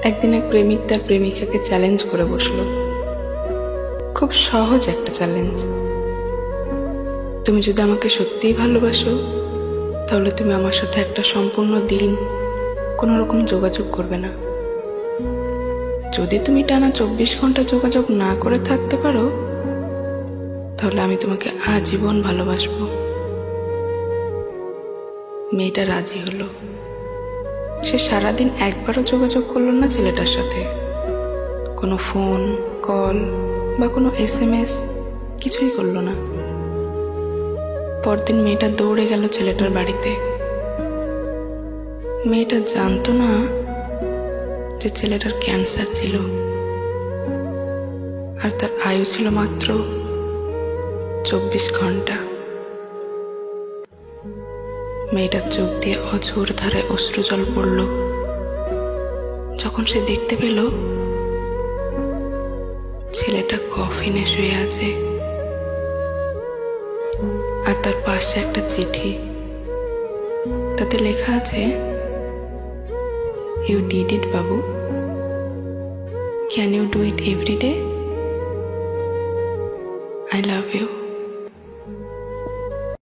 একদিন এক প্রেমিক তার প্রেমিকাকে চ্যালেঞ্জ করে বসলো। খুব সহজ একটা চ্যালেঞ্জ। তুমি যদি আমাকে সত্যিই ভালোবাসো তাহলে তুমি আমার সাথে একটা সম্পূর্ণ দিন কোনো রকম যোগাযোগ করবে না। যদি তুমি টানা 24 ঘন্টা যোগাযোগ না করে থাকতে পারো তাহলে আমি তোমাকে আজীবন ভালোবাসবো। মেয়েটা রাজি হলো। সে সারাদিন একবারও যোগাযোগ করলো না ছেলেটার সাথে। কোনো ফোন কল বা কোনো SMS কিছুই করলো না। পরদিন মেয়েটা দৌড়ে গেল ছেলেটার বাড়িতে। মেয়েটা জানতো না যে ছেলেটার ক্যান্সার ছিল আর তার আয়ু ছিল মাত্র 24 ঘন্টা। মেয়েটার চোখ দিয়ে অঝোর ধারায় অশ্রুজল পড়ল যখন সে দেখতে পেল ছেলেটা কফিনে শুয়ে আছে আর তার পাশে একটা চিঠি। তাতে লেখা আছে, ইউ ডিড ইট বাবু, can you do it every day, I love you.